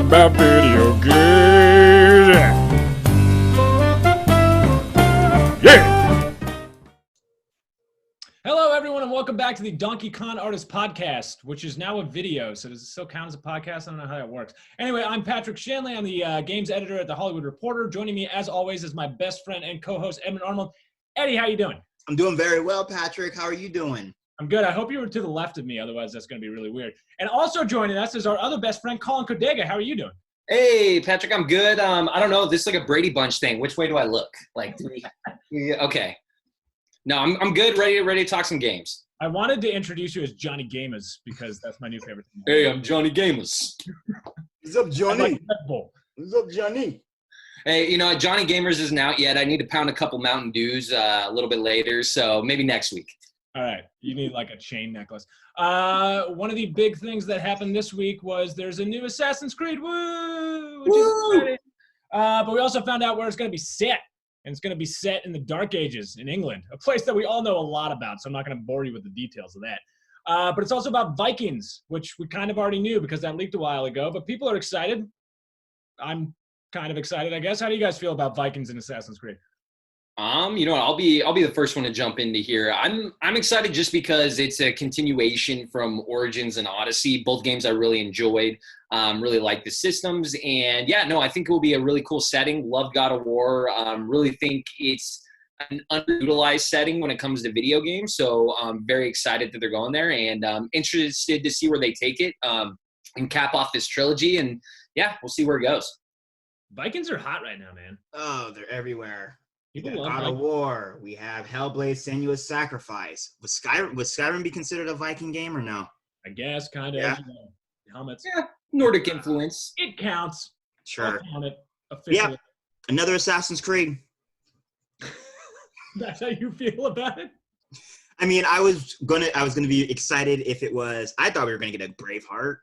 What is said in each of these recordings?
about video games. Yeah! Hello, everyone, and welcome back to the Donkey Kong Artist Podcast, which is now a video. So does it still count as a podcast? I don't know how that works. Anyway, I'm Patrick Shanley. I'm the games editor at The Hollywood Reporter. Joining me, as always, is my best friend and co-host, Edmund Arnold. Eddie, how you doing? I'm doing very well, Patrick. How are you doing? I'm good. I hope you were to the left of me. Otherwise, that's going to be really weird. And also joining us is our other best friend, Collin Codega. How are you doing? Hey, Patrick, I'm good. I don't know. This is like a Brady Bunch thing. Which way do I look? Like, yeah, okay. No, I'm good. Ready to talk some games. I wanted to introduce you as Johnny Gamers because that's my new favorite thing. Hey, I'm Johnny Gamers. What's up, Johnny? Like Red Bull. What's up, Johnny? Hey, you know, Johnny Gamers isn't out yet. I need to pound a couple Mountain Dews a little bit later, so maybe next week. All right. You need like a chain necklace. One of the big things that happened this week was there's a new Assassin's Creed. Woo! Which is exciting. But we also found out where it's going to be set. And it's going to be set in the Dark Ages in England, a place that we all know a lot about. So I'm not going to bore you with the details of that. But it's also about Vikings, which we kind of already knew because that leaked a while ago. But people are excited. I'm kind of excited, I guess. How do you guys feel about Vikings in Assassin's Creed? You know what, I'll be the first one to jump into here. I'm excited just because it's a continuation from Origins and Odyssey. Both games I really enjoyed. Really like the systems, and yeah, no, I think it will be a really cool setting. Love God of War. Really think it's an underutilized setting when it comes to video games. So I'm very excited that they're going there, and interested to see where they take it and cap off this trilogy. And yeah, we'll see where it goes. Vikings are hot right now, man. Oh, they're everywhere. People love God of War. We have Hellblade: Senua's Sacrifice. Would Skyrim be considered a Viking game or no? I guess, kind of. Yeah. You know, helmets. Yeah, Nordic influence. It counts. Sure. I'll count it officially. Yeah. Another Assassin's Creed. That's how you feel about it? I mean, I was gonna be excited if it was. I thought we were gonna get a Braveheart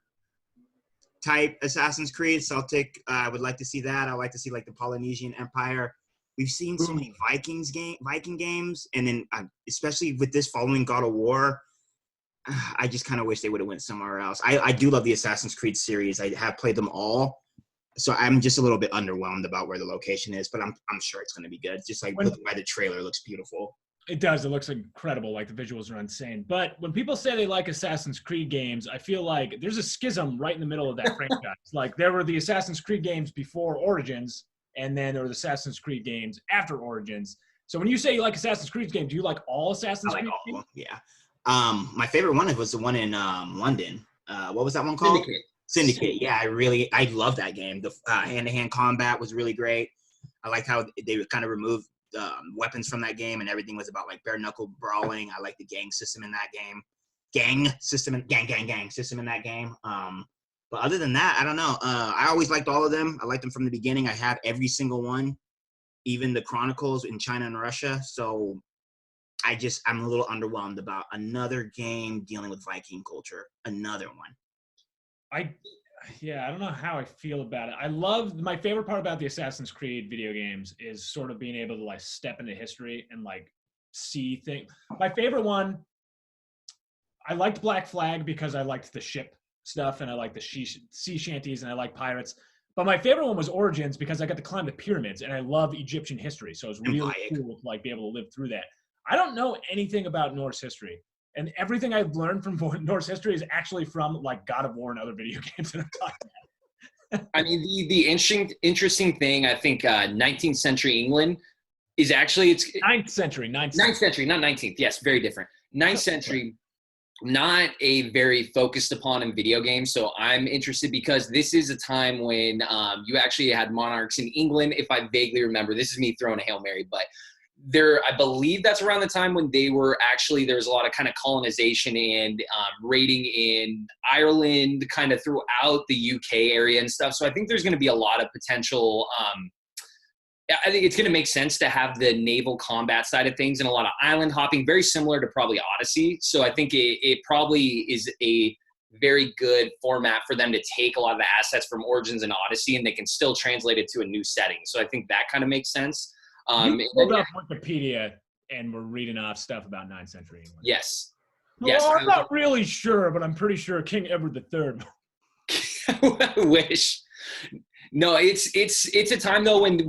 type Assassin's Creed. Celtic. I would like to see that. I would like to see like the Polynesian Empire. We've seen so many Viking games, and then especially with this following God of War, I just kind of wish they would have went somewhere else. I do love the Assassin's Creed series. I have played them all, so I'm just a little bit underwhelmed about where the location is, but I'm sure it's going to be good. Just like looking by the trailer, it looks beautiful. It does. It looks incredible. Like the visuals are insane. But when people say they like Assassin's Creed games, I feel like there's a schism right in the middle of that franchise. Like there were the Assassin's Creed games before Origins, and then there were the Assassin's Creed games after Origins. So when you say you like Assassin's Creed games, do you like all Assassin's Creed games? Yeah. My favorite one was the one in London. What was that one called? Syndicate. Yeah, I love that game. The hand-to-hand combat was really great. I liked how they kind of removed weapons from that game, and everything was about like bare knuckle brawling. I like the gang system in that game. Gang system in that game. But other than that, I don't know. I always liked all of them. I liked them from the beginning. I have every single one, even the Chronicles in China and Russia. So I'm a little underwhelmed about another game dealing with Viking culture. Another one. I don't know how I feel about it. My favorite part about the Assassin's Creed video games is sort of being able to like step into history and like see things. My favorite one, I liked Black Flag because I liked the ship stuff and I like the sea shanties and I like pirates. But my favorite one was Origins because I got to climb the pyramids and I love Egyptian history. So it was really cool to like be able to live through that. I don't know anything about Norse history. And everything I've learned from Norse history is actually from like God of War and other video games that I'm talking about. I mean, the interesting thing, I think 19th century England is actually, it's 9th century, not 19th. Yes, very different. 9th century, not a very focused upon in video games. So I'm interested because this is a time when you actually had monarchs in England. If I vaguely remember, this is me throwing a Hail Mary, but I believe that's around the time when they were actually, there was a lot of kind of colonization and raiding in Ireland, kind of throughout the UK area and stuff. So I think there's going to be a lot of potential. I think it's going to make sense to have the naval combat side of things and a lot of island hopping, very similar to probably Odyssey. So I think it probably is a very good format for them to take a lot of the assets from Origins and Odyssey, and they can still translate it to a new setting. So I think that kind of makes sense. You pulled up Wikipedia and we're reading off stuff about 9th century England. Yes. Well, Yes. I'm not really sure, but I'm pretty sure King Edward III. I wish. No, it's a time though when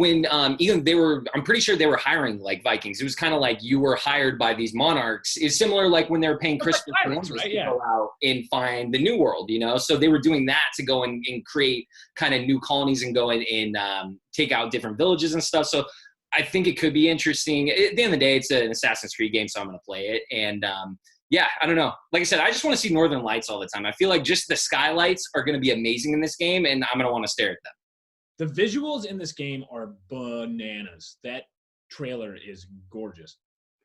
even I'm pretty sure they were hiring like Vikings. It was kind of like you were hired by these monarchs. It's similar like when they were paying Christopher Columbus to go out and find the New World, you know. So they were doing that to go and create kind of new colonies and go and take out different villages and stuff. So I think it could be interesting. At the end of the day, it's an Assassin's Creed game, so I'm going to play it. And yeah, I don't know. Like I said, I just want to see Northern Lights all the time. I feel like just the skylights are going to be amazing in this game, and I'm going to want to stare at them. The visuals in this game are bananas. That trailer is gorgeous.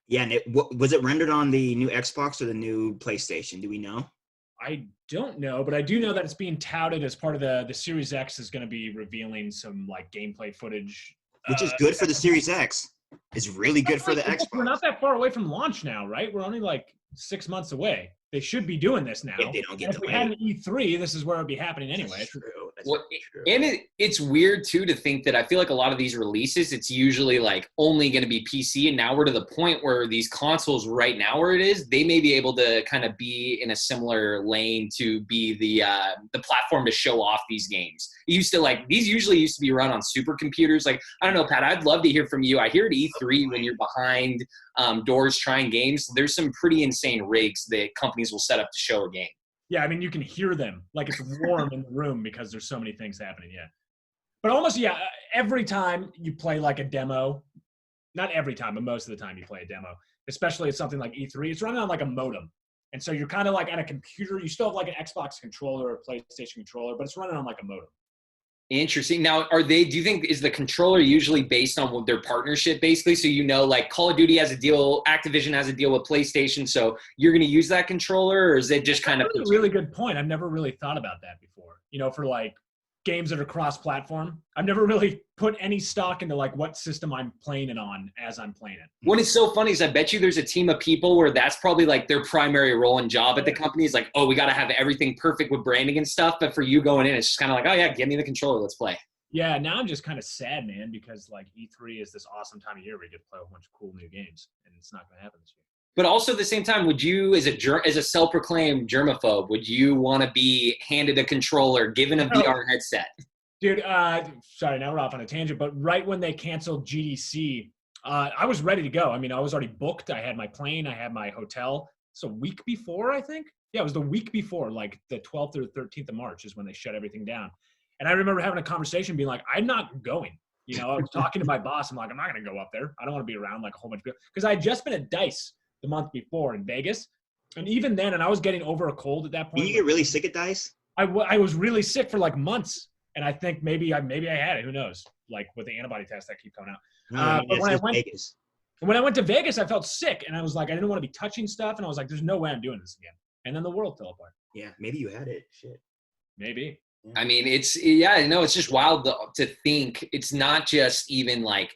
Yeah, and was it rendered on the new Xbox or the new PlayStation? Do we know? I don't know, but I do know that it's being touted as part of the Series X is going to be revealing some like gameplay footage. Which is good for the Series X. It's really good for the Xbox. We're not that far away from launch now, right? We're only like 6 months away. They should be doing this now. If they don't get if we had an E3, this is where it would be happening anyway. That's true. True. And it's weird too to think that I feel like a lot of these releases, it's usually like only going to be PC, and now we're to the point where these consoles right now where it is, they may be able to kind of be in a similar lane to be the platform to show off these games. These usually used to be run on supercomputers. Like, I don't know, Pat, I'd love to hear from you. I hear at E3 when you're behind doors trying games, there's some pretty insane rigs that companies will set up to show a game. Yeah, I mean, you can hear them. Like, it's warm in the room because there's so many things happening, yeah. But almost, yeah, every time you play, like, a demo, not every time, but most of the time you play a demo, especially at something like E3, it's running on, like, a modem. And so you're kind of, like, at a computer. You still have, like, an Xbox controller or a PlayStation controller, but it's running on, like, a modem. Interesting. Now, do you think, is the controller usually based on their partnership, basically? So, you know, like Call of Duty has a deal, Activision has a deal with PlayStation, so you're going to use that controller, or is it just kind of... That's a really good point. I've never really thought about that before. You know, for like games that are cross-platform, I've never really put any stock into like what system I'm playing it on as I'm playing it. What is so funny is I bet you there's a team of people where that's probably like their primary role and job at the company is like, oh, we got to have everything perfect with branding and stuff. But for you going in, it's just kind of like, oh yeah, give me the controller, let's play. Yeah, now I'm just kind of sad, man, because like E3 is this awesome time of year where you get to play a whole bunch of cool new games, and it's not going to happen this year. But also at the same time, would you, as a self-proclaimed germaphobe, would you want to be handed a controller, given a VR headset? Dude, sorry, now we're off on a tangent, but right when they canceled GDC, I was ready to go. I mean, I was already booked. I had my plane. I had my hotel. So a week before, I think. Yeah, it was the week before, like the 12th or 13th of March is when they shut everything down. And I remember having a conversation being like, I'm not going. You know, I was talking to my boss. I'm like, I'm not going to go up there. I don't want to be around like a whole bunch of people. Because I had just been at DICE the month before in Vegas. And even then, and I was getting over a cold at that point. Did you get really sick at DICE? I was really sick for like months. And I think maybe I had it. Who knows? Like with the antibody tests that keep coming out. But when I went to Vegas, I felt sick. And I was like, I didn't want to be touching stuff. And I was like, there's no way I'm doing this again. And then the world fell apart. Yeah, maybe you had it. Shit. Maybe. Yeah. I mean, it's just wild to think. It's not just even like,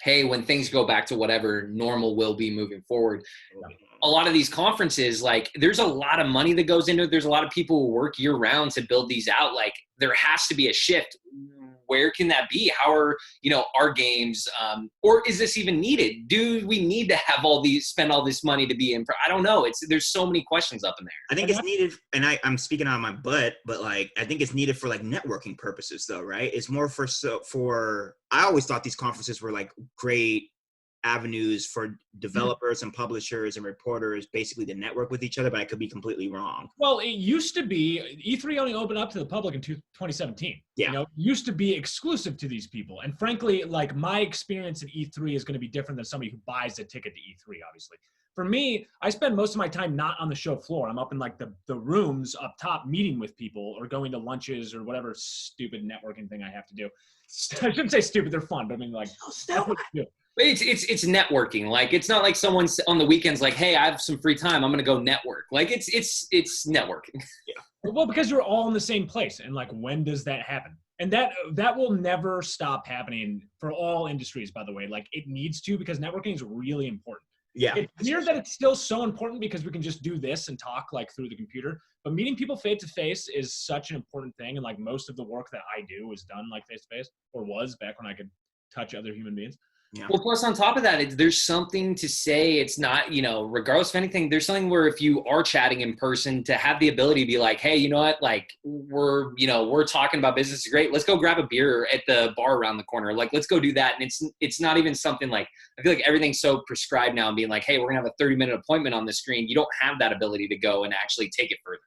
hey, when things go back to whatever normal will be moving forward. A lot of these conferences, like there's a lot of money that goes into it. There's a lot of people who work year round to build these out. Like there has to be a shift. Where can that be? How are, our games, or is this even needed? Do we need to have spend all this money to be in? I don't know. There's so many questions up in there. I think it's needed, and I'm speaking out of my butt, but like, I think it's needed for like networking purposes though, right? It's more I always thought these conferences were like great avenues for developers and publishers and reporters basically to network with each other, but I could be completely wrong. Well, it used to be E3 only opened up to the public in 2017. Yeah. It used to be exclusive to these people. And frankly, like my experience at E3 is going to be different than somebody who buys a ticket to E3, obviously. For me, I spend most of my time not on the show floor. I'm up in like the rooms up top meeting with people or going to lunches or whatever stupid networking thing I have to do. I shouldn't say stupid, they're fun, but I mean like It's networking. Like it's not like someone's on the weekends like, hey, I have some free time, I'm gonna go network. Like it's networking. Yeah. Well, because you're all in the same place, and like when does that happen? And that will never stop happening for all industries, by the way. Like it needs to, because networking is really important. Yeah. It's weird that it's still so important because we can just do this and talk like through the computer. But meeting people face to face is such an important thing. And like most of the work that I do is done like face to face, or was back when I could touch other human beings. Yeah. Well, plus on top of that, there's something to say. It's not, regardless of anything, there's something where if you are chatting in person, to have the ability to be like, hey, you know what? Like we're talking about business is great. Let's go grab a beer at the bar around the corner. Like, let's go do that. And it's not even something like, I feel like everything's so prescribed now and being like, hey, we're gonna have a 30-minute appointment on the screen. You don't have that ability to go and actually take it further.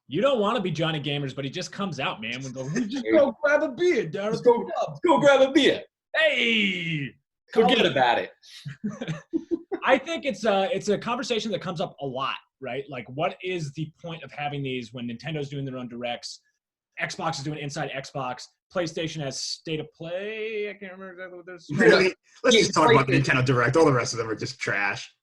You don't want to be Johnny Gamers, but he just comes out, man. We just go grab a beer, Darren. Let's go grab a beer. Hey. Forget about it. I think it's a conversation that comes up a lot, right? Like, what is the point of having these when Nintendo's doing their own directs, Xbox is doing Inside Xbox, PlayStation has State of Play. I can't remember exactly what there's. Really? Let's just talk about the Nintendo Direct. All the rest of them are just trash.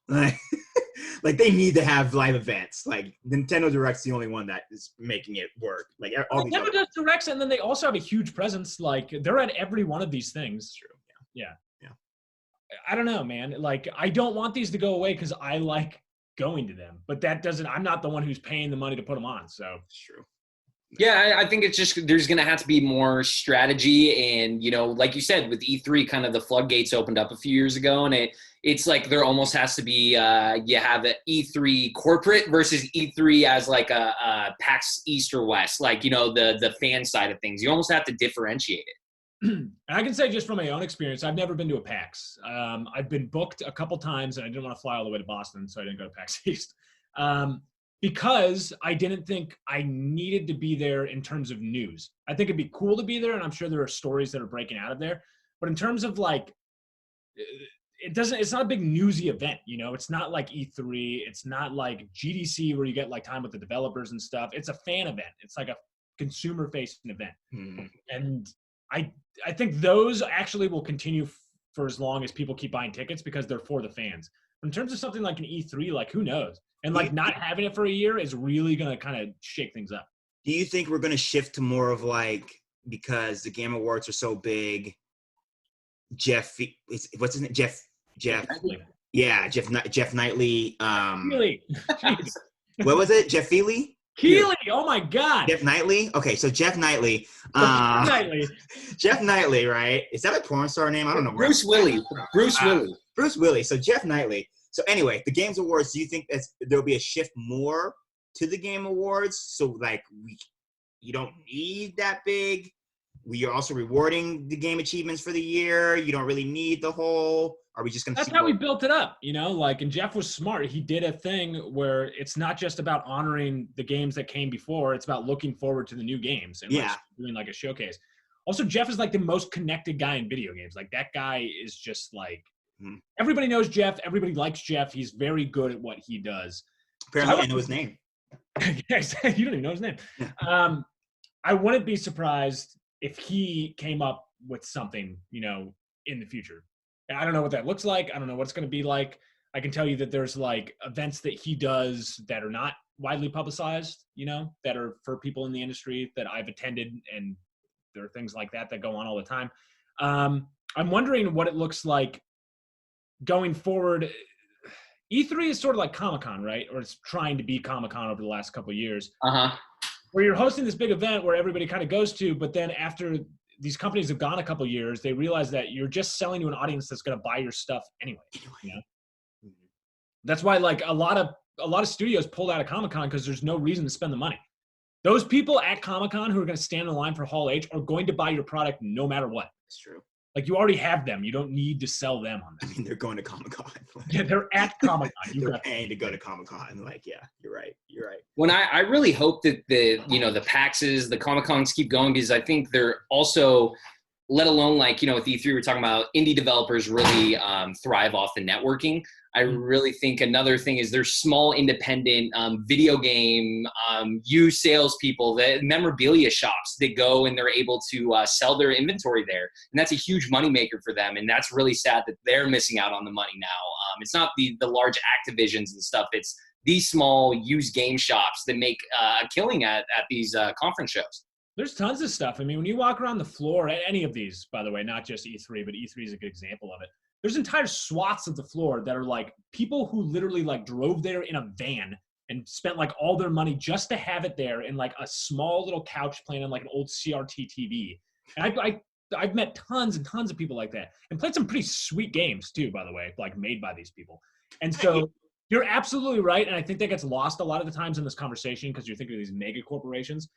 Like they need to have live events. Like Nintendo Direct's the only one that is making it work. Like all these Nintendo does directs, and then they also have a huge presence. Like they're at every one of these things. True. Yeah. I don't know, man. Like, I don't want these to go away because I like going to them. But that doesn't – I'm not the one who's paying the money to put them on, so. It's true. Yeah, I think it's just there's going to have to be more strategy. And, like you said, with E3, kind of the floodgates opened up a few years ago. And it's like there almost has to be you have the E3 corporate versus E3 as like a PAX East or West, like, the fan side of things. You almost have to differentiate it. And I can say just from my own experience, I've never been to a PAX. I've been booked a couple times, and I didn't want to fly all the way to Boston, so I didn't go to PAX East. Because I didn't think I needed to be there in terms of news. I think it'd be cool to be there, and I'm sure there are stories that are breaking out of there. But in terms of like, it's not a big newsy event, It's not like E3. It's not like GDC where you get like time with the developers and stuff. It's a fan event. It's like a consumer-facing event. Mm-hmm. And I think those actually will continue for as long as people keep buying tickets because they're for the fans. But in terms of something like an E3, like who knows? And like not having it for a year is really going to kind of shake things up. Do you think we're going to shift to more of like, because the Game Awards are so big, what's his name? Jeff. Yeah, Jeff Knightley. Really? What was it? Jeff Feely? Keely, oh my God. Jeff Knightley? Okay, so Jeff Knightley. Jeff Knightley, right? Is that a porn star name? I don't know. Bruce Willie. Bruce Willie. So Jeff Knightley. So anyway, the Games Awards, do you think there'll be a shift more to the Game Awards? So like you don't need that big. We are also rewarding the game achievements for the year. You don't really need the whole. Are we just going to? That's how we built it up, Like, and Jeff was smart. He did a thing where it's not just about honoring the games that came before. It's about looking forward to the new games and doing like a showcase. Also, Jeff is like the most connected guy in video games. Like that guy is just like everybody knows Jeff. Everybody likes Jeff. He's very good at what he does. Apparently, I know his name. Yes, you don't even know his name. I wouldn't be surprised if he came up with something, in the future. I don't know what that looks like. I don't know what it's going to be like. I can tell you that there's like events that he does that are not widely publicized, that are for people in the industry that I've attended, and there are things like that go on all the time. I'm wondering what it looks like going forward. E3 is sort of like Comic-Con, right? Or it's trying to be Comic-Con over the last couple of years. Where you're hosting this big event where everybody kind of goes to, but then after these companies have gone a couple of years, they realize that you're just selling to an audience that's going to buy your stuff anyway. That's why like a lot of studios pulled out of Comic-Con because there's no reason to spend the money. Those people at Comic-Con who are going to stand in line for Hall H are going to buy your product no matter what. That's true. Like you already have them. You don't need to sell them on that. I mean, they're going to Comic-Con. Yeah, they're at Comic-Con. They're paying to go to Comic-Con. Like, yeah, you're right. When I really hope that the PAXs, the Comic-Cons keep going, because I think they're also, let alone like, with E3, we're talking about indie developers really thrive off the networking. I really think another thing is there's small independent video game used salespeople, the memorabilia shops that go and they're able to sell their inventory there. And that's a huge moneymaker for them. And that's really sad that they're missing out on the money now. It's not the large Activisions and stuff. It's these small used game shops that make a killing at these conference shows. There's tons of stuff. I mean, when you walk around the floor at any of these, by the way, not just E3, but E3 is a good example of it. There's entire swaths of the floor that are like people who literally like drove there in a van and spent like all their money just to have it there in like a small little couch playing on like an old CRT TV. And I've met tons and tons of people like that, and played some pretty sweet games too, by the way, like made by these people. And so you're absolutely right, and I think that gets lost a lot of the times in this conversation because you're thinking of these mega corporations.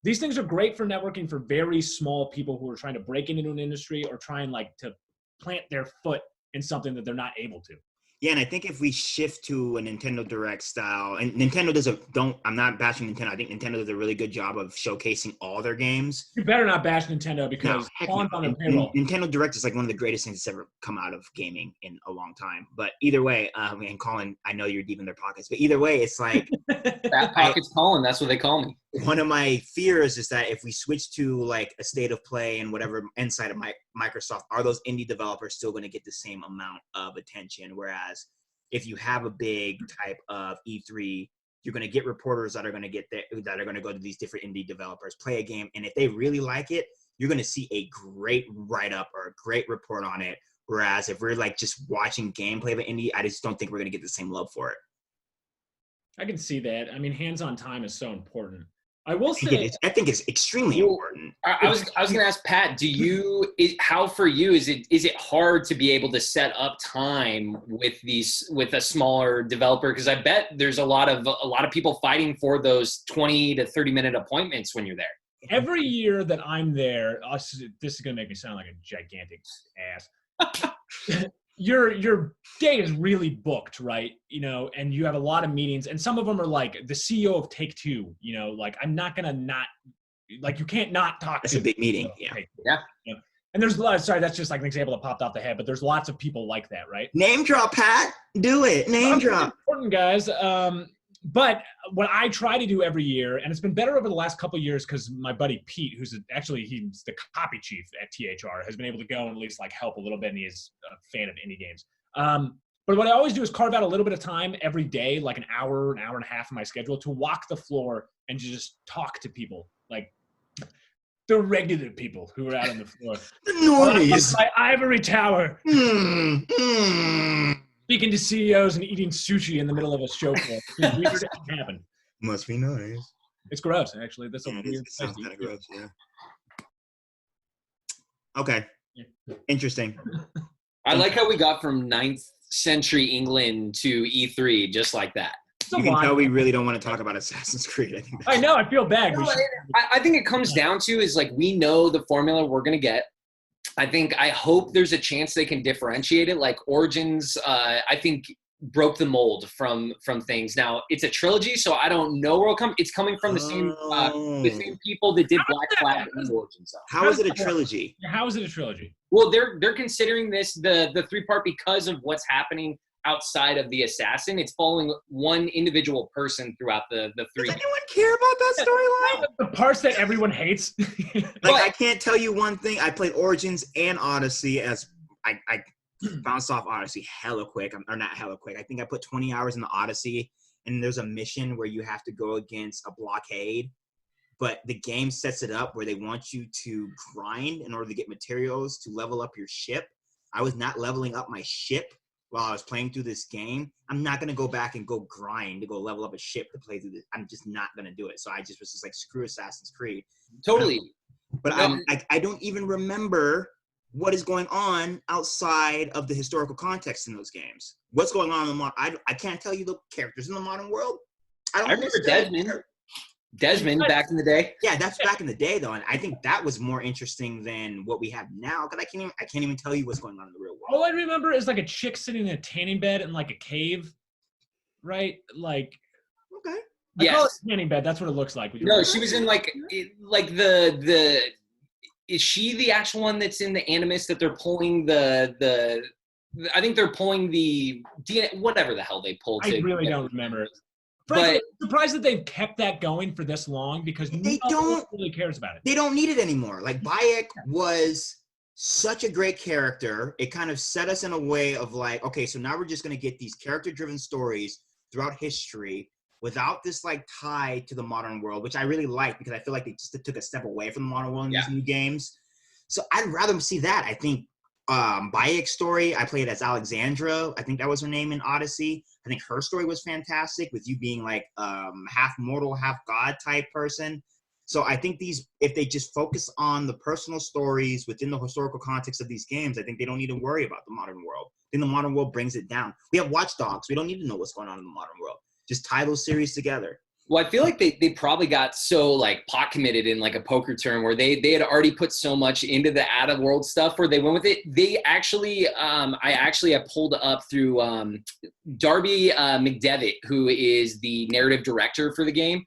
These things are great for networking for very small people who are trying to break into an industry or trying like to plant their foot in something that they're not able to. Yeah, and I think if we shift to a Nintendo Direct style, and Nintendo I'm not bashing Nintendo. I think Nintendo does a really good job of showcasing all their games. You better not bash Nintendo because on their payroll. Nintendo Direct is like one of the greatest things that's ever come out of gaming in a long time. But either way, and Colin, I know you're deep in their pockets, but either way, it's like Fat Pockets Colin, that's what they call me. One of my fears is that if we switch to like a state of play and whatever inside of Microsoft, are those indie developers still going to get the same amount of attention? Whereas if you have a big type of E3, you're going to get reporters that are going to get there, that are going to go to these different indie developers, play a game, and if they really like it, you're going to see a great write-up or a great report on it. Whereas if we're like just watching gameplay of an indie, I just don't think we're going to get the same love for it. I can see that. I mean, hands-on time is so important. I will say, I think it's extremely important. I was going to ask Pat, how for you is it hard to be able to set up time with a smaller developer? Because I bet there's a lot of people fighting for those 20 to 30-minute appointments when you're there. Every year that I'm there, this is going to make me sound like a gigantic ass. Your day is really booked, right? You know, and you have a lot of meetings, and some of them are like the CEO of Take-Two. You know, like I'm not gonna you can't not talk. That's a big meeting. Yeah. You know? And there's a lot. Sorry, that's just like an example that popped off the head, but there's lots of people like that, right? Name drop, Pat. Do it. Name drop. Important guys. But what I try to do every year, and it's been better over the last couple of years because my buddy Pete, he's the copy chief at THR, has been able to go and at least like help a little bit, and he's a fan of indie games. But what I always do is carve out a little bit of time every day, like an hour and a half of my schedule, to walk the floor and just talk to people, like the regular people who are out on the floor. The normies. My ivory tower. Speaking to CEOs and eating sushi in the middle of a show floor. Weird things happen. Must be nice. It's gross, actually. That's yeah, weird. It sounds kind of gross, yeah. Okay. Yeah. Interesting. I like how we got from 9th century England to E3 just like that. You can tell we really don't want to talk about Assassin's Creed. I know. I feel bad. No, I think it comes down to is like we know the formula we're going to get. I hope there's a chance they can differentiate it. Like Origins, I think broke the mold from things. Now it's a trilogy, so I don't know where it'll come. It's coming from the same people that did Black Flag and Origins. How is it a trilogy? How is it a trilogy? Well, they're considering this the 3-part because of what's happening outside of the assassin. It's following one individual person throughout the 3. Does anyone care about that storyline? The parts that everyone hates. I can't tell you one thing. I played Origins and Odyssey as I bounced off Odyssey hella quick. Or not hella quick. I think I put 20 hours in the Odyssey, and there's a mission where you have to go against a blockade, but the game sets it up where they want you to grind in order to get materials to level up your ship. I was not leveling up my ship while I was playing through this game. I'm not going to go back and go grind to go level up a ship to play through this. I'm just not going to do it. So I just was just like, screw Assassin's Creed. Totally. But I don't even remember what is going on outside of the historical context in those games. What's going on in the modern? I can't tell you the characters in the modern world. I remember Desmond back in the day. Yeah, that's back in the day though, and I think that was more interesting than what we have now. Because I can't even tell you what's going on in the real world. All I remember is like a chick sitting in a tanning bed in like a cave, right? Like, okay, I call it a tanning bed. That's what it looks like. No, she was in like the. Is she the actual one that's in the Animus that they're pulling the? I think they're pulling the DNA, whatever the hell they pulled. I really don't remember. Frankly, I'm surprised that they've kept that going for this long because they don't really cares about it. They don't need it anymore. Like Bayek was such a great character. It kind of set us in a way of like, okay, so now we're just going to get these character-driven stories throughout history without this like tie to the modern world, which I really like because I feel like they just took a step away from the modern world in these new games. So I'd rather see that. I think Bayek's story, I played as Alexandra. I think that was her name in Odyssey. I think her story was fantastic with you being like half mortal, half god type person. So I think if they just focus on the personal stories within the historical context of these games, I think they don't need to worry about the modern world. I think the modern world brings it down. We have Watch Dogs. We don't need to know what's going on in the modern world. Just tie those series together. Well, I feel like they probably got so like pot committed in like a poker term where they had already put so much into the out of world stuff where they went with it. They actually, I pulled up through Darby McDevitt, who is the narrative director for the game,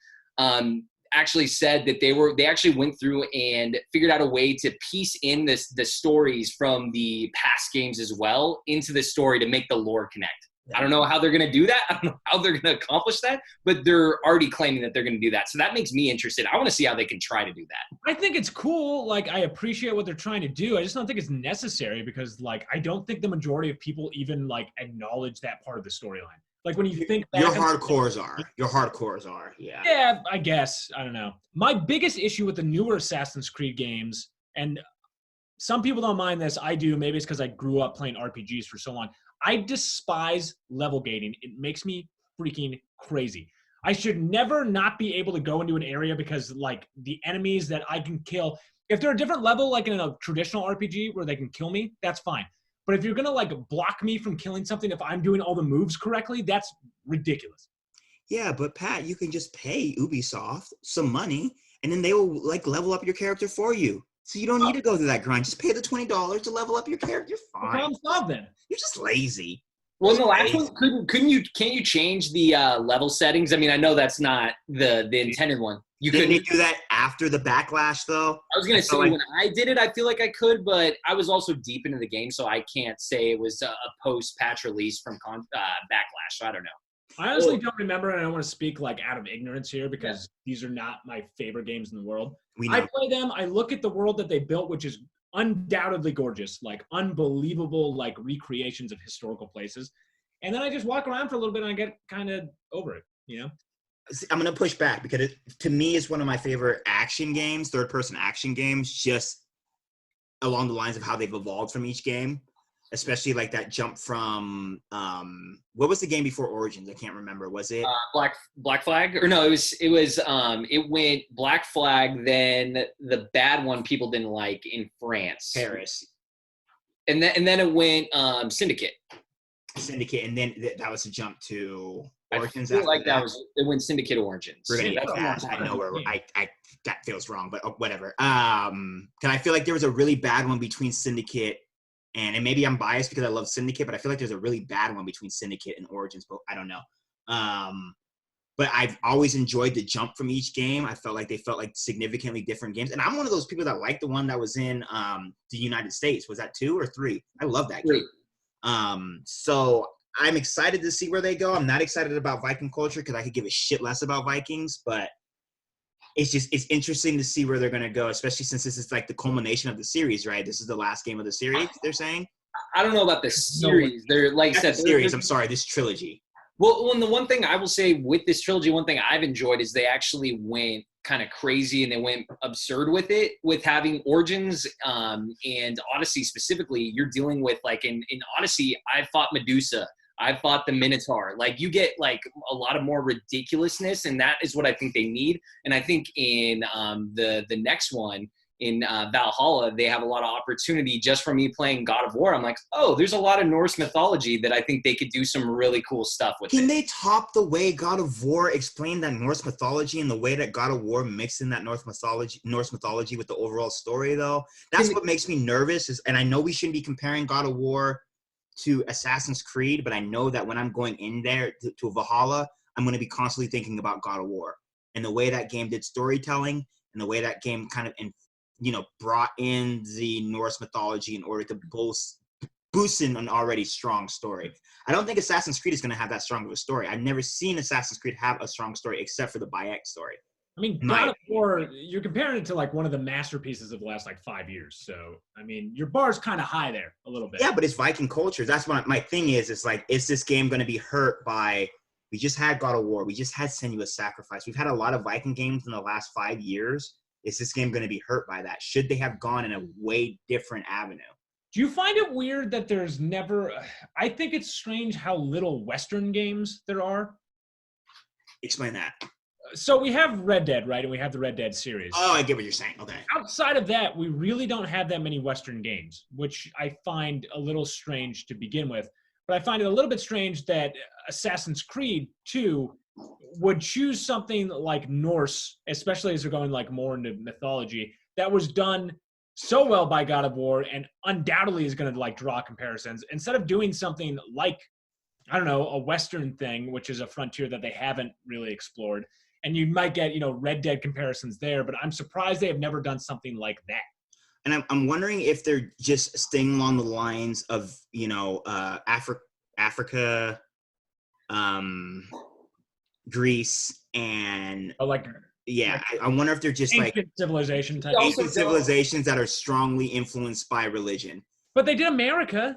actually said that they actually went through and figured out a way to piece in the stories from the past games as well into the story to make the lore connect. I don't know how they're going to do that. I don't know how they're going to accomplish that, but they're already claiming that they're going to do that. So that makes me interested. I want to see how they can try to do that. I think it's cool. Like, I appreciate what they're trying to do. I just don't think it's necessary because, like, I don't think the majority of people even, like, acknowledge that part of the storyline. Like, when you think back... Your hardcores are. Yeah. Yeah, I guess. I don't know. My biggest issue with the newer Assassin's Creed games, and some people don't mind this, I do. Maybe it's because I grew up playing RPGs for so long. I despise level gating. It makes me freaking crazy. I should never not be able to go into an area because, like, the enemies that I can kill, if they're a different level, like in a traditional RPG where they can kill me, that's fine. But if you're going to, like, block me from killing something if I'm doing all the moves correctly, that's ridiculous. Yeah, but Pat, you can just pay Ubisoft some money, and then they will, like, level up your character for you. So you don't need to go through that grind. Just pay the $20 to level up your character. You're fine. Problem solved then. You're just lazy. Well, in the last one, can't you change the level settings? I mean, I know that's not the intended one. Didn't you do that after the backlash, though? I was going to say, when I did it, I feel like I could, but I was also deep into the game, so I can't say it was a post-patch release from backlash, so I don't know. I honestly don't remember, and I don't want to speak like out of ignorance here because these are not my favorite games in the world. I play them. I look at the world that they built, which is undoubtedly gorgeous, like unbelievable, like recreations of historical places. And then I just walk around for a little bit and I get kind of over it, you know? I'm going to push back because to me, it's one of my favorite action games, third-person action games, just along the lines of how they've evolved from each game. Especially like that jump from what was the game before Origins? I can't remember. Was it Black Flag? Or no, it went Black Flag, then the bad one people didn't like in France. Paris. And then it went Syndicate. And then that was a jump to Origins. I feel like that it went Syndicate Origins. We're gonna get fast. I know where I that feels wrong, but whatever. Cause I feel like there was a really bad one between Syndicate and maybe I'm biased because I love Syndicate, but I feel like there's a really bad one between Syndicate and Origins, but I don't know. But I've always enjoyed the jump from each game. I felt like they felt like significantly different games. And I'm one of those people that like the one that was in the United States. Was that 2 or 3? I love that game. So I'm excited to see where they go. I'm not excited about Viking culture because I could give a shit less about Vikings, but it's interesting to see where they're going to go, especially since this is like the culmination of the series, right? This is the last game of the series, they're saying? I don't know about the series. They're like I said, series. I'm sorry, this trilogy. Well, and the one thing I will say with this trilogy, one thing I've enjoyed is they actually went kind of crazy and they went absurd with it, with having Origins and Odyssey specifically. You're dealing with, like, in Odyssey, I fought Medusa. I fought the Minotaur. Like, you get, like, a lot of more ridiculousness, and that is what I think they need. And I think in the next one, in Valhalla, they have a lot of opportunity just from me playing God of War. I'm like, oh, there's a lot of Norse mythology that I think they could do some really cool stuff with. Can they top the way God of War explained that Norse mythology and the way that God of War mixed in that Norse mythology with the overall story, though? That's what makes me nervous. And I know we shouldn't be comparing God of War to Assassin's Creed, but I know that when I'm going in there to Valhalla, I'm going to be constantly thinking about God of War and the way that game did storytelling and the way that game kind of brought in the Norse mythology in order to boost in an already strong story. I don't think Assassin's Creed is going to have that strong of a story. I've never seen Assassin's Creed have a strong story except for the Bayek story. I mean, God of War, you're comparing it to like one of the masterpieces of the last like 5 years. So, I mean, your bar's kind of high there a little bit. Yeah, but it's Viking culture. That's what my thing is. It's like, is this game going to be hurt by, we just had God of War. We just had Senua's Sacrifice. We've had a lot of Viking games in the last 5 years. Is this game going to be hurt by that? Should they have gone in a way different avenue? Do you find it weird that there's never, I think it's strange how little Western games there are. Explain that. So we have Red Dead, right? And we have the Red Dead series. Oh, I get what you're saying. Okay. Outside of that, we really don't have that many Western games, which I find a little strange to begin with. But I find it a little bit strange that Assassin's Creed 2 would choose something like Norse, especially as they're going like more into mythology, that was done so well by God of War and undoubtedly is going to like draw comparisons, instead of doing something like, I don't know, a Western thing, which is a frontier that they haven't really explored. And you might get, Red Dead comparisons there, but I'm surprised they have never done something like that. And I'm wondering if they're just staying along the lines of, Africa, Greece, and I wonder if they're just like civilization type. Ancient civilizations that are strongly influenced by religion. But they did America.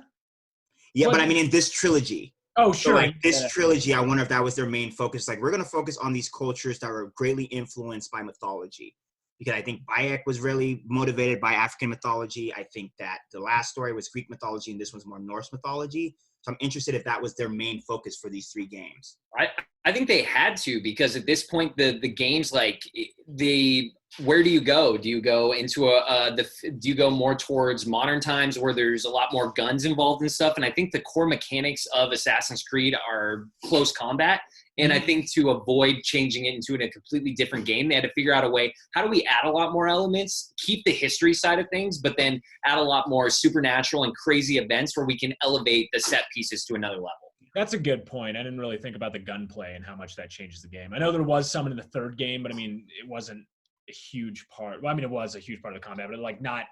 Yeah, but I mean in this trilogy. Oh, sure. So like this trilogy, I wonder if that was their main focus. Like, we're going to focus on these cultures that were greatly influenced by mythology. Because I think Bayek was really motivated by African mythology. I think that the last story was Greek mythology, and this one's more Norse mythology. So I'm interested if that was their main focus for these 3 games. I think they had to, because at this point, the games, like, where do you go? Do you go into do you go more towards modern times where there's a lot more guns involved and stuff? And I think the core mechanics of Assassin's Creed are close combat. And I think to avoid changing it into a completely different game, they had to figure out a way, how do we add a lot more elements, keep the history side of things, but then add a lot more supernatural and crazy events where we can elevate the set pieces to another level. That's a good point. I didn't really think about the gunplay and how much that changes the game. I know there was some in the 3rd game, but I mean, it wasn't a huge part. Well, I mean, it was a huge part of the combat, but like not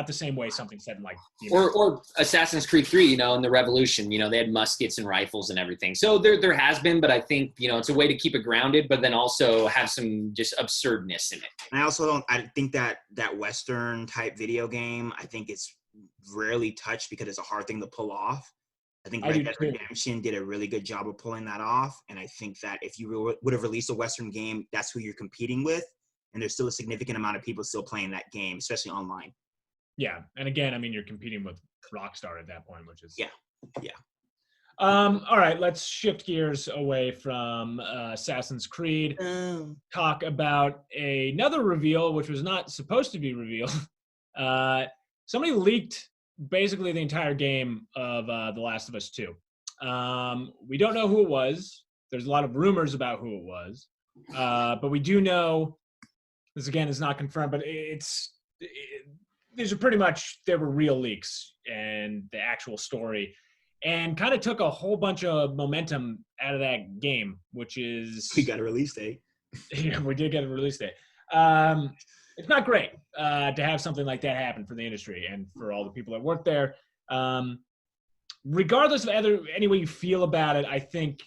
the same way something said in like or Assassin's Creed 3, in the Revolution, they had muskets and rifles and everything. So there has been, but I think, it's a way to keep it grounded, but then also have some just absurdness in it. And I think that Western type video game, I think it's rarely touched because it's a hard thing to pull off. I think Red Dead Redemption did a really good job of pulling that off. And I think that if you would have released a Western game, that's who you're competing with. And there's still a significant amount of people still playing that game, especially online. Yeah, and again, I mean, you're competing with Rockstar at that point, which is yeah. All right, let's shift gears away from Assassin's Creed. Talk about another reveal, which was not supposed to be revealed. Somebody leaked basically the entire game of The Last of Us 2. We don't know who it was. There's a lot of rumors about who it was, but we do know. This again is not confirmed, but these are pretty much, they were real leaks and the actual story, and kind of took a whole bunch of momentum out of that game, which is... We got a release date. Yeah, we did get a release date. It's not great to have something like that happen for the industry and for all the people that work there. Regardless of any way you feel about it, I think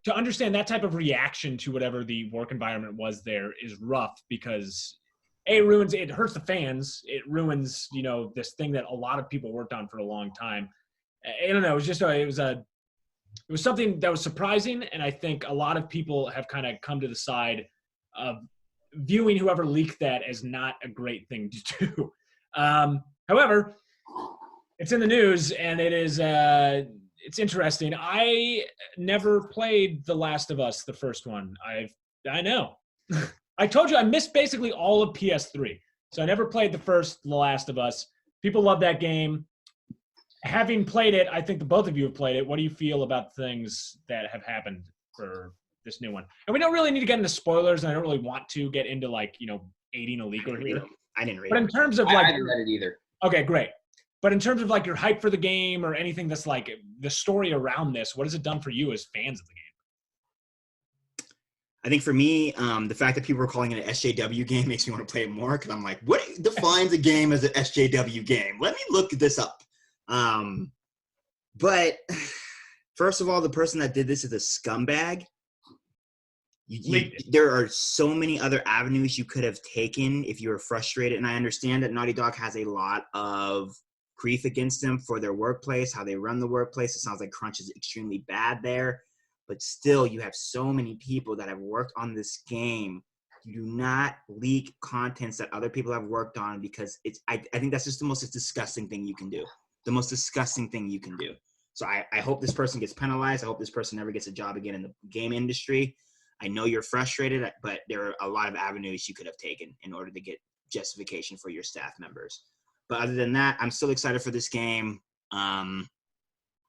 to understand that type of reaction to whatever the work environment was there is rough, because it hurts the fans. It ruins, this thing that a lot of people worked on for a long time. I don't know. It was something that was surprising. And I think a lot of people have kind of come to the side of viewing whoever leaked that as not a great thing to do. However, it's in the news and it's interesting. I never played The Last of Us, the first one. I know. I told you I missed basically all of PS3. So I never played the first The Last of Us. People love that game. Having played it, I think the both of you have played it. What do you feel about things that have happened for this new one? And we don't really need to get into spoilers, and I don't really want to get into aiding a leaker here. I didn't read it. But in terms of I haven't read it either. Okay, great. But in terms of your hype for the game or anything that's the story around this, what has it done for you as fans of the game? I think for me, the fact that people are calling it an SJW game makes me want to play it more, because I'm like, what defines a game as an SJW game? Let me look this up. But first of all, the person that did this is a scumbag. There are so many other avenues you could have taken if you were frustrated. And I understand that Naughty Dog has a lot of grief against them for their workplace, how they run the workplace. It sounds like crunch is extremely bad there. But still, you have so many people that have worked on this game. You do not leak contents that other people have worked on, because I think that's just the most disgusting thing you can do. The most disgusting thing you can do. So I hope this person gets penalized. I hope this person never gets a job again in the game industry. I know you're frustrated, but there are a lot of avenues you could have taken in order to get justification for your staff members. But other than that, I'm still excited for this game.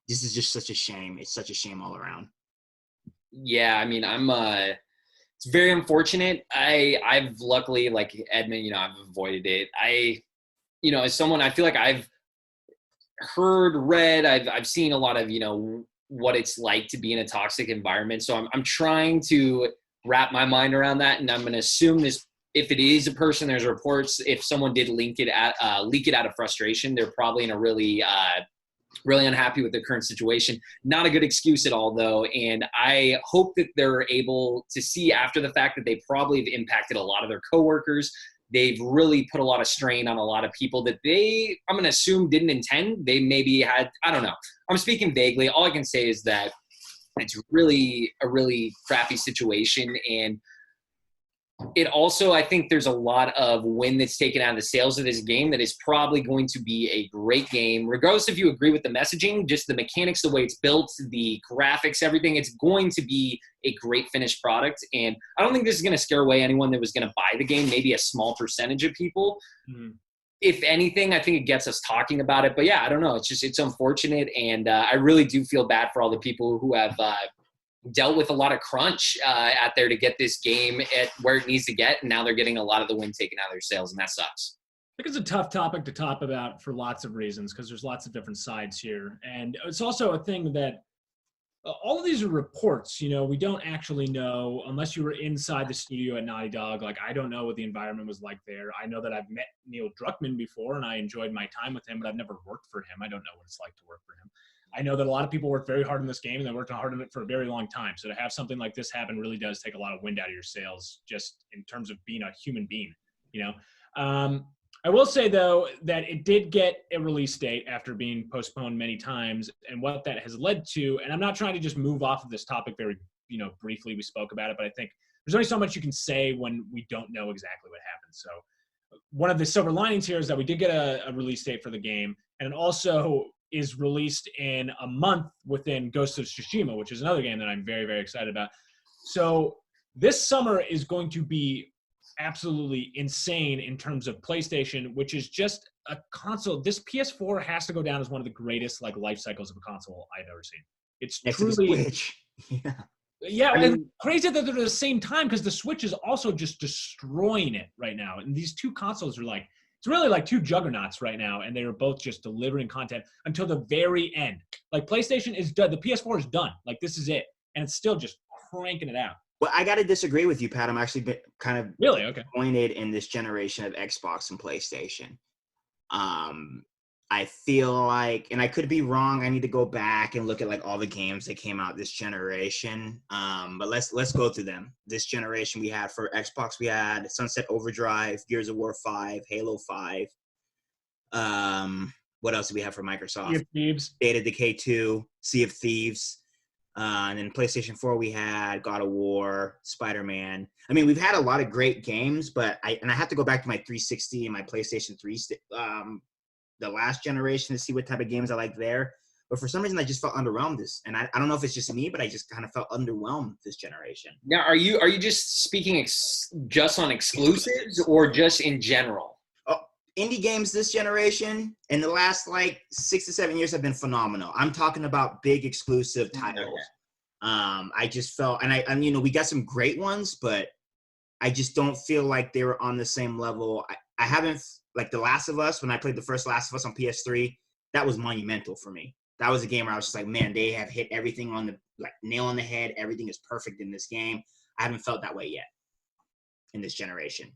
This is just such a shame. It's such a shame all around. Yeah, I mean, it's very unfortunate. I've luckily, like Edmund, I've avoided it. As someone, I feel like I've heard, read, I've seen a lot of, what it's like to be in a toxic environment. So I'm trying to wrap my mind around that. And I'm going to assume this, if it is a person, there's reports, if someone did leak it out of frustration, they're probably in a really unhappy with the current situation. Not a good excuse at all, though. And I hope that they're able to see after the fact that they probably have impacted a lot of their coworkers. They've really put a lot of strain on a lot of people that I'm going to assume, didn't intend. They maybe had, I don't know. I'm speaking vaguely. All I can say is that it's really a really crappy situation. And it also, I think there's a lot of wind that's taken out of the sails of this game that is probably going to be a great game. Regardless if you agree with the messaging, just the mechanics, the way it's built, the graphics, everything, it's going to be a great finished product. And I don't think this is going to scare away anyone that was going to buy the game, maybe a small percentage of people. Mm-hmm. If anything, I think it gets us talking about it. But yeah, I don't know. It's unfortunate. And I really do feel bad for all the people who have dealt with a lot of crunch out there to get this game at where it needs to get, and now they're getting a lot of the wind taken out of their sails, and that sucks. I think it's a tough topic to talk about for lots of reasons, because there's lots of different sides here. And it's also a thing that all of these are reports. We don't actually know unless you were inside the studio at Naughty Dog. Like, I don't know what the environment was like there. I know that I've met Neil Druckmann before, and I enjoyed my time with him, but I've never worked for him. I don't know what it's like to work for him. I know that a lot of people work very hard in this game, and they worked hard on it for a very long time. So to have something like this happen really does take a lot of wind out of your sails, just in terms of being a human being, I will say, though, that it did get a release date after being postponed many times, and what that has led to, and I'm not trying to just move off of this topic very, briefly. We spoke about it, but I think there's only so much you can say when we don't know exactly what happened. So one of the silver linings here is that we did get a release date for the game, and it also is released in a month within Ghost of Tsushima, which is another game that I'm very, very excited about. So this summer is going to be absolutely insane in terms of PlayStation, which is just a console. This PS4 has to go down as one of the greatest life cycles of a console I've ever seen. It's truly yeah, and crazy that they're at the same time, because the Switch is also just destroying it right now. And these two consoles are it's really like two juggernauts right now, and they are both just delivering content until the very end. Like, PlayStation is done. The PS4 is done. Like, this is it. And it's still just cranking it out. Well, I got to disagree with you, Pat. I'm actually kind of really disappointed in this generation of Xbox and PlayStation. I feel like, and I could be wrong, I need to go back and look at all the games that came out this generation. But let's go through them. This generation, we had for Xbox, we had Sunset Overdrive, Gears of War 5, Halo 5. What else did we have for Microsoft? Sea of Thieves. Data Decay 2, Sea of Thieves. And then PlayStation 4, we had God of War, Spider-Man. I mean, we've had a lot of great games, but I have to go back to my 360 and my PlayStation 3 the last generation to see what type of games I like there. But for some reason, I just felt underwhelmed. And I don't know if it's just me, but I just kind of felt underwhelmed this generation. Now, are you just speaking just on exclusives or just in general? Oh, indie games this generation in the last 6 to 7 years have been phenomenal. I'm talking about big exclusive titles. Okay. I just felt, and we got some great ones, but I just don't feel like they were on the same level. I haven't. Like The Last of Us, when I played the first Last of Us on PS3, that was monumental for me. That was a game where I was just like, man, they have hit everything on the nail on the head. Everything is perfect in this game. I haven't felt that way yet in this generation.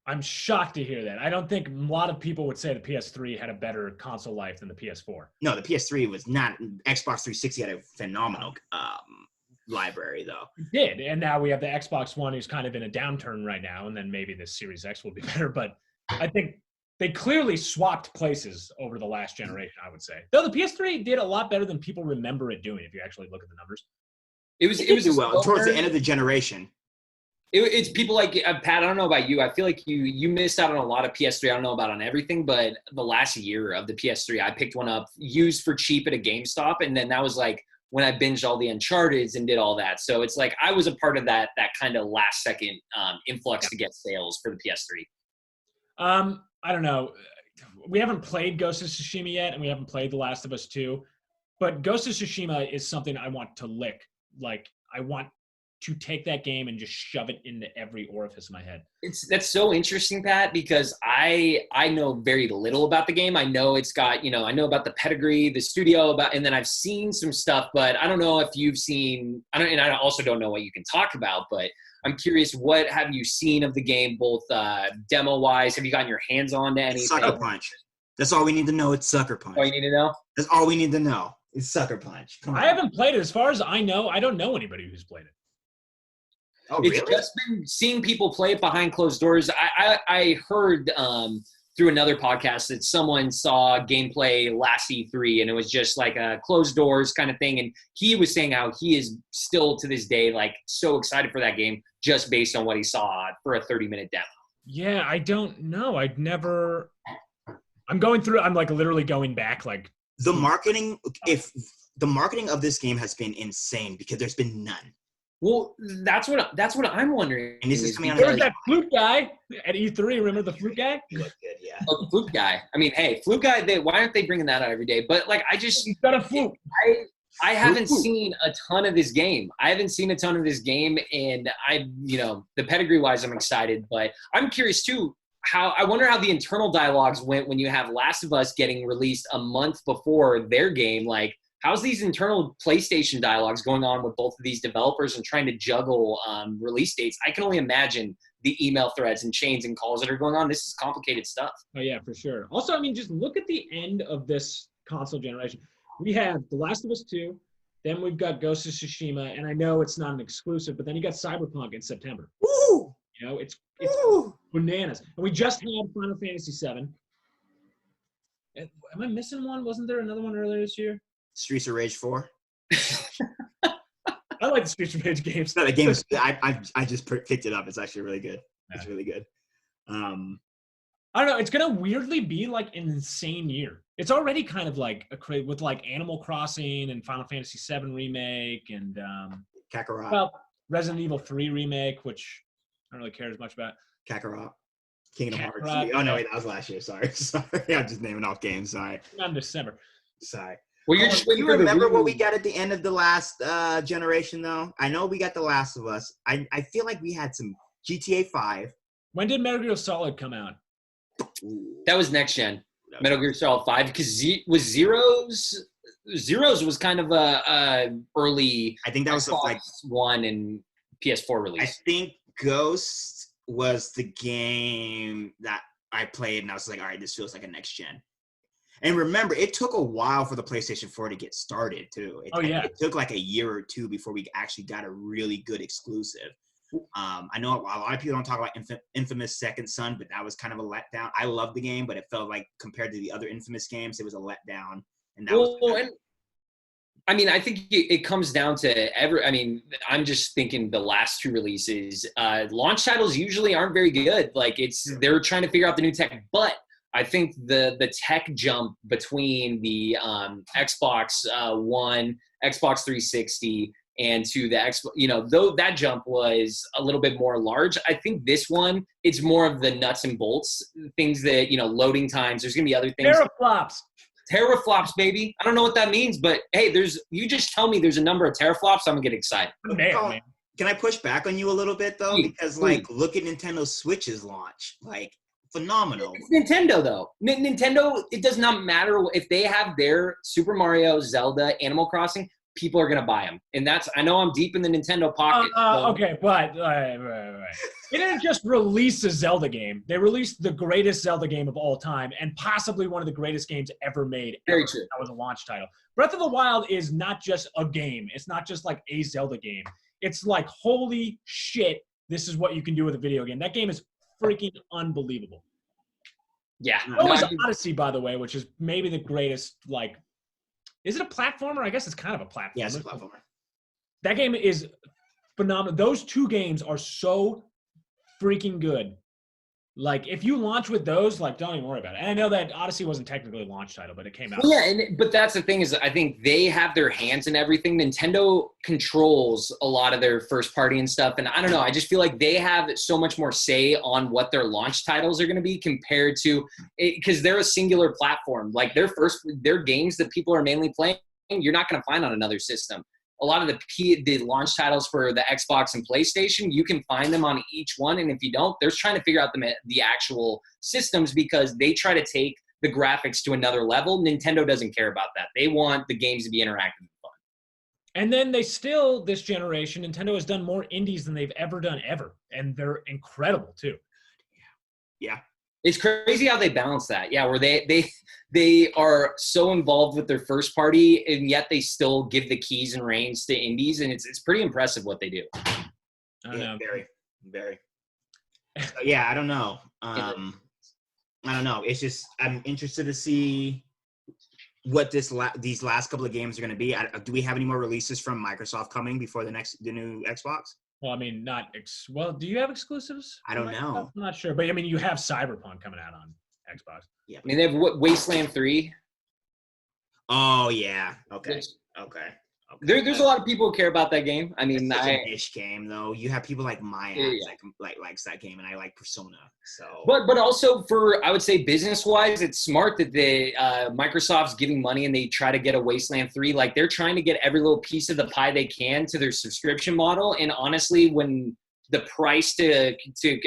I'm shocked to hear that. I don't think a lot of people would say the PS3 had a better console life than the PS4. No, the PS3 was not. Xbox 360 had a phenomenal library, though. It did, and now we have the Xbox One, who's kind of in a downturn right now, and then maybe the Series X will be better, but I think they clearly swapped places over the last generation, I would say. Though the PS3 did a lot better than people remember it doing, if you actually look at the numbers. It was well towards the end of the generation. It's people like Pat. I don't know about you. I feel like you missed out on a lot of PS3. I don't know about on everything, but the last year of the PS3, I picked one up used for cheap at a GameStop, and then that was when I binged all the Uncharteds and did all that. So it's like I was a part of that kind of last second influx to get sales for the PS3. I don't know. We haven't played Ghost of Tsushima yet, and we haven't played The Last of Us 2. But Ghost of Tsushima is something I want to lick. Like, I want to take that game and just shove it into every orifice of my head. That's so interesting, Pat, because I know very little about the game. I know it's got, I know about the pedigree, the studio, and then I've seen some stuff, but I don't know if you've seen, and I also don't know what you can talk about, but I'm curious, what have you seen of the game, both demo-wise? Have you gotten your hands on to anything? Sucker Punch. That's all we need to know. It's Sucker Punch. All you need to know? That's all we need to know. It's Sucker Punch. Come on. I haven't played it. As far as I know, I don't know anybody who's played it. Oh, really? It's just been seeing people play it behind closed doors. I heard through another podcast that someone saw gameplay last E3, and it was just like a closed doors kind of thing. And he was saying how he is still to this day like so excited for that game just based on what he saw for a 30-minute demo. Yeah, I don't know. I'm going through. I'm like literally going back. Like the marketing. If the marketing of this game has been insane because there's been none. Well, that's what I'm wondering. And this is coming out. There was that flute guy at E3. Remember the flute guy? He looked good, yeah. Oh, the flute guy. I mean, hey, flute guy. Why aren't they bringing that out every day? But like, He's got a flute. I haven't seen a ton of this game. And the pedigree wise, I'm excited, but I'm curious too. I wonder how the internal dialogues went when you have Last of Us getting released a month before their game. Like, how's these internal PlayStation dialogues going on with both of these developers and trying to juggle release dates? I can only imagine the email threads and chains and calls that are going on. This is complicated stuff. Oh, yeah, for sure. Also, I mean, just look at the end of this console generation. We have The Last of Us 2, then we've got Ghost of Tsushima, and I know it's not an exclusive, but then you got Cyberpunk in September. Woo! It's bananas. And we just had Final Fantasy VII. Am I missing one? Wasn't there another one earlier this year? Streets of Rage 4. I like the Streets of Rage games. No, the game is. I just picked it up. It's actually really good. It's really good. I don't know. It's gonna weirdly be like an insane year. It's already kind of like with like Animal Crossing and Final Fantasy VII remake and Kakarot. Well, Resident Evil 3 remake, which I don't really care as much about. Kakarot. Kingdom Hearts. Kakarot, Oh no, wait, that was last year. Sorry. I'm just naming off games. Sorry. Not in December. Sorry. Well, you're just Do you remember what we got at the end of the last generation, though? I know we got The Last of Us. I feel like we had some GTA 5. When did Metal Gear Solid come out? That was next gen. Metal Gear Solid 5, because Zero's was kind of a early. I think that was like one and PS4 release. I think Ghost was the game that I played, and I was like, all right, this feels like a next gen. And remember, it took a while for the PlayStation 4 to get started, too. It took like a year or two before we actually got a really good exclusive. I know a lot of people don't talk about Infamous Second Son, but that was kind of a letdown. I love the game, but it felt like compared to the other Infamous games, it was a letdown. And that I mean, I think it comes down to I'm just thinking the last two releases. Launch titles usually aren't very good. Like they're trying to figure out the new tech, but I think the tech jump between the Xbox One, Xbox 360, and to the Xbox, though that jump was a little bit more large, I think this one, it's more of the nuts and bolts, things that, loading times. There's going to be other things. Teraflops, baby. I don't know what that means, but hey, you just tell me there's a number of teraflops, I'm going to get excited. Man. Can I push back on you a little bit, though? Because, look at Nintendo Switch's launch. Phenomenal. It's Nintendo, though. Nintendo, it does not matter if they have their Super Mario, Zelda, Animal Crossing, people are going to buy them. And I know I'm deep in the Nintendo pocket. Okay, but right. They didn't just release a Zelda game. They released the greatest Zelda game of all time and possibly one of the greatest games ever made. Very true. That was a launch title. Breath of the Wild is not just a game. It's not just like a Zelda game. It's like, holy shit, this is what you can do with a video game. That game is freaking unbelievable. Yeah. Odyssey, by the way, which is maybe the greatest, is it a platformer? I guess it's kind of a platformer. Yeah, it's a platformer. That game is phenomenal. Those two games are so freaking good. Like, if you launch with those, like, don't even worry about it. And I know that Odyssey wasn't technically a launch title, but it came out. Well, yeah, but that's the thing is I think they have their hands in everything. Nintendo controls a lot of their first party and stuff. And I don't know, I just feel like they have so much more say on what their launch titles are going to be compared to because they're a singular platform. Like their games that people are mainly playing, you're not going to find on another system. A lot of the launch titles for the Xbox and PlayStation, you can find them on each one. And if you don't, they're trying to figure out the actual systems because they try to take the graphics to another level. Nintendo doesn't care about that. They want the games to be interactive and fun. And then this generation, Nintendo has done more indies than they've ever done ever. And they're incredible too. Yeah. It's crazy how they balance that. Yeah, where they are so involved with their first party, and yet they still give the keys and reins to indies, and it's pretty impressive what they do. I don't know. Very, very. So, yeah, I don't know. I don't know. It's just I'm interested to see what these last couple of games are going to be. Do we have any more releases from Microsoft coming before the new Xbox? Well, I mean, do you have exclusives? I don't know. I'm not sure. But, I mean, you have Cyberpunk coming out on Xbox. Yeah. I mean, they have Wasteland 3. Oh, yeah. Okay. There's a lot of people who care about that game. I mean, it's a niche game, though. You have people like my ass likes that game, and I like Persona. So, but also for I would say business wise, it's smart that Microsoft's giving money and they try to get a Wasteland 3. Like they're trying to get every little piece of the pie they can to their subscription model. And honestly, when the price to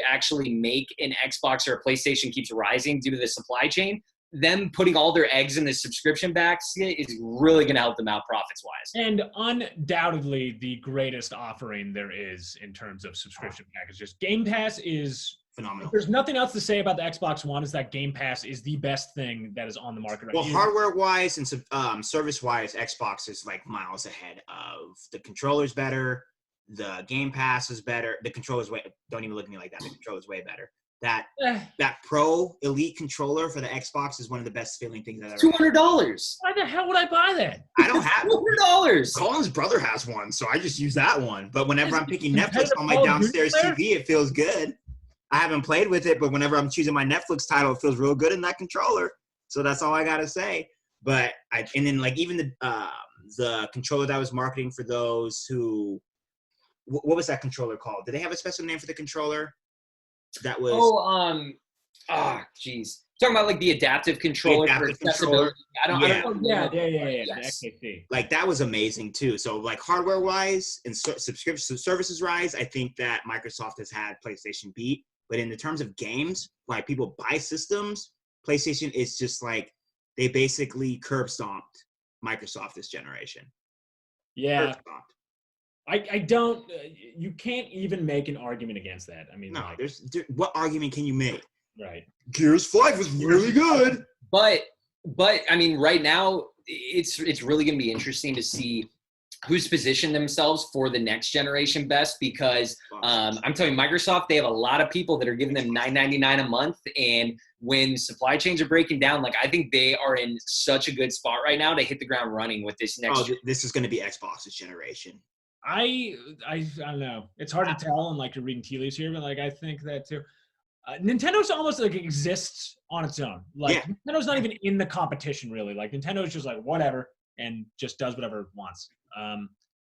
actually make an Xbox or a PlayStation keeps rising due to the supply chain, them putting all their eggs in the subscription basket is really going to help them out profits-wise. And undoubtedly the greatest offering there is in terms of subscription packages. Game Pass is phenomenal. There's nothing else to say about the Xbox One is that Game Pass is the best thing that is on the market right now. Well, hardware-wise and service-wise, Xbox is like miles ahead of the controller's better. The Game Pass is better. The controller's don't even look at me like that. The controller's way better. That Pro Elite controller for the Xbox is one of the best feeling things I've ever had. $200. Why the hell would I buy that? I don't have $200. Colin's brother has one, so I just use that one. But whenever I'm picking Netflix on my downstairs TV, it feels good. I haven't played with it, but whenever I'm choosing my Netflix title, it feels real good in that controller. So that's all I gotta say. But even the controller that I was marketing for those who, what was that controller called? Did they have a special name for the controller? That was geez. Talking about like the adaptive controller for accessibility. I don't know. Yeah. Yes. The XAC. Like that was amazing too. So like hardware wise and subscription services wise, I think that Microsoft has had PlayStation beat. But in the terms of games, like people buy systems, PlayStation is just like they basically curb stomped Microsoft this generation. Yeah. I don't. You can't even make an argument against that. I mean, no. What argument can you make? Right. Gears 5 was really good. But I mean, right now it's really going to be interesting to see who's positioned themselves for the next generation best because I'm telling you, Microsoft, they have a lot of people that are giving them $9.99 a month, and when supply chains are breaking down, like I think they are in such a good spot right now to hit the ground running with this next. This is going to be Xbox's generation. I don't know. It's hard to tell, and like you're reading tea leaves here, but like I think that too. Nintendo's almost like exists on its own. Like Nintendo's not even in the competition really. Like Nintendo's just like whatever and just does whatever it wants. But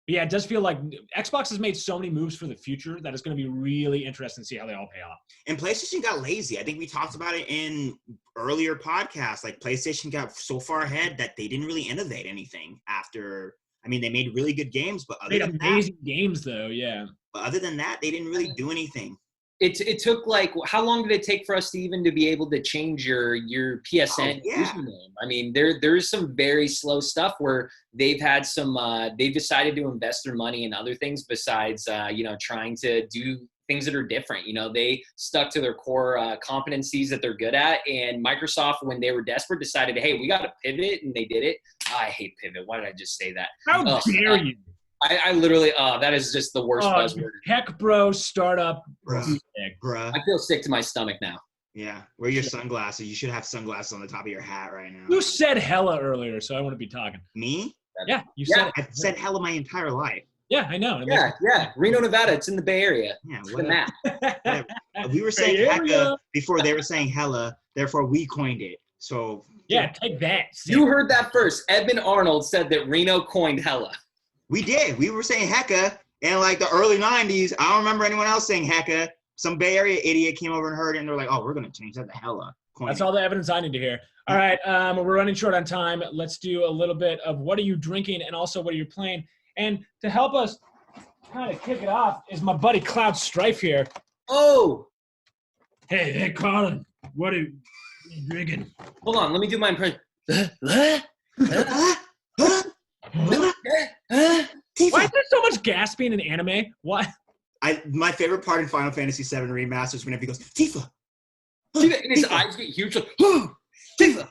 yeah, it does feel like Xbox has made so many moves for the future that it's going to be really interesting to see how they all pay off. And PlayStation got lazy. I think we talked about it in earlier podcasts. Like PlayStation got so far ahead that they didn't really innovate anything after. I mean, they made really good games, but other than amazing games though, yeah. But other than that, they didn't really do anything. It took like how long did it take for us to be able to change your PSN username? I mean, there's some very slow stuff where they've had some they've decided to invest their money in other things besides trying to do things that are different. They stuck to their core competencies that they're good at, and Microsoft, when they were desperate, decided, hey, we got to pivot, and they did it. I hate pivot. Why did I just say that? How dare you? I literally, that is just the worst buzzword. Tech bro startup. Bruh. I feel sick to my stomach now. Yeah. Wear your sunglasses. You should have sunglasses on the top of your hat right now. You said hella earlier, so I want to be talking. Me? Yeah, you said it. I've said hella my entire life. Yeah, I know. Yeah. Reno, Nevada. It's in the Bay Area. Yeah, It's the map. whatever. We were saying hecka before they were saying hella, therefore we coined it. So yeah, take that. You heard that first. Edmund Arnold said that Reno coined hella. We did. We were saying hecka in like the early 90s. I don't remember anyone else saying hecka. Some Bay Area idiot came over and heard it, and they're like, "Oh, we're gonna change that to hella." That's all the evidence I need to hear. All right, we're running short on time. Let's do a little bit of what are you drinking and also what are you playing. And to help us kind of kick it off is my buddy Cloud Strife here. Oh. Hey, Collin, what are you drinking? Hold on, let me do my impression. Why is there so much gasping in anime? Why? My favorite part in Final Fantasy VII Remastered is whenever he goes, Tifa. And his eyes get huge. Like, Tifa.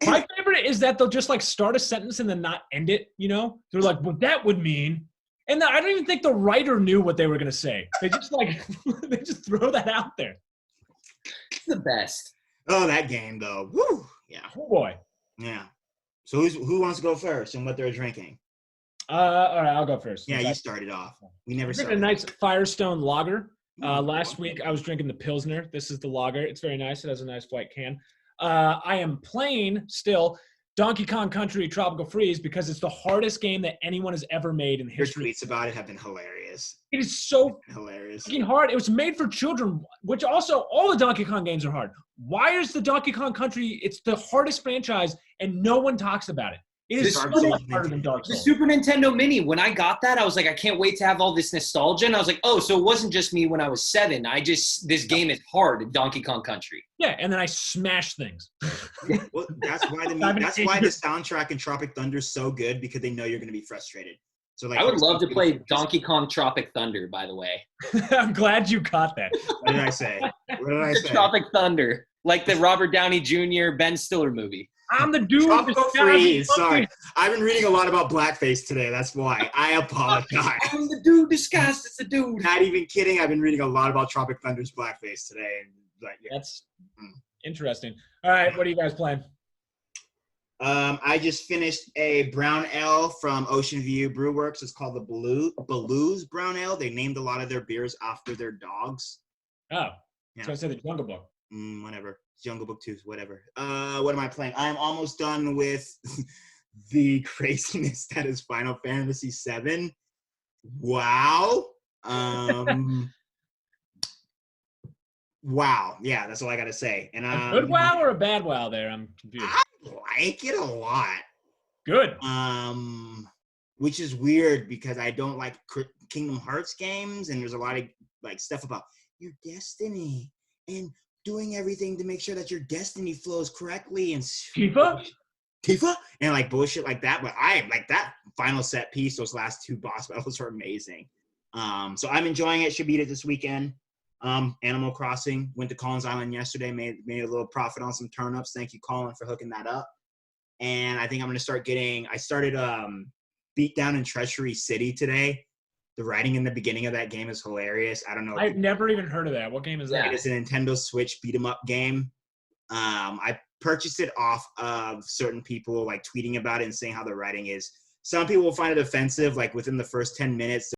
My favorite is that they'll just like start a sentence and then not end it, you know? They're like, well, that would mean. And I don't even think the writer knew what they were going to say. They just like, they just throw that out there. It's the best. Oh, that game though. Woo. Yeah. Oh boy. Yeah. So who wants to go first and what they're drinking? All right, I'll go first. Yeah, you started off. We never started. A nice Firestone lager. Last week I was drinking the Pilsner. This is the lager. It's very nice. It has a nice white can. I am playing still Donkey Kong Country Tropical Freeze because it's the hardest game that anyone has ever made in history. Your tweets about it have been hilarious. It is so hilarious. Fucking hard. It was made for children, which also all the Donkey Kong games are hard. Why is the Donkey Kong Country? It's the hardest franchise, and no one talks about it. It is so much harder than Dark Souls. The Super Nintendo Mini, when I got that, I was like, I can't wait to have all this nostalgia. And I was like, oh, so it wasn't just me when I was 7. This game is hard, Donkey Kong Country. Yeah, and then I smash things. Well, that's why the soundtrack in Tropic Thunder is so good, because they know you're going to be frustrated. So like, I would love to play Donkey Kong Tropic Thunder, by the way. I'm glad you caught that. What did I say? Tropic Thunder, like the Robert Downey Jr. Ben Stiller movie. I'm the dude. Tropical Freeze. Sorry. I've been reading a lot about blackface today. That's why. I apologize. I'm the dude disguised as the dude. Not even kidding. I've been reading a lot about Tropic Thunder's blackface today. And yeah. That's interesting. All right. What are you guys playing? I just finished a brown ale from Ocean View Brew Works. It's called the Baloo's Brown Ale. They named a lot of their beers after their dogs. Oh. Yeah. So I said the Jungle Book. Whatever. Jungle Book 2, whatever. What am I playing? I'm almost done with the craziness that is Final Fantasy VII. Wow. Wow. Yeah, that's all I got to say. And a good wow or a bad wow there? I'm confused. I like it a lot. Good. Which is weird because I don't like Kingdom Hearts games, and there's a lot of like stuff about your destiny and doing everything to make sure that your destiny flows correctly and Tifa and like bullshit like that. But I like that final set piece. Those last 2 boss battles are amazing. So I'm enjoying it. Should beat it this weekend. Animal Crossing, went to Colin's Island yesterday, made a little profit on some turnips. Thank you, Colin, for hooking that up. And I think I'm gonna start I started Beatdown and Treachery City today. The writing in the beginning of that game is hilarious. I don't know. I've never even heard of that. What game is that? It is a Nintendo Switch beat 'em up game. I purchased it off of certain people like tweeting about it and saying how the writing is. Some people will find it offensive, like within the first 10 minutes.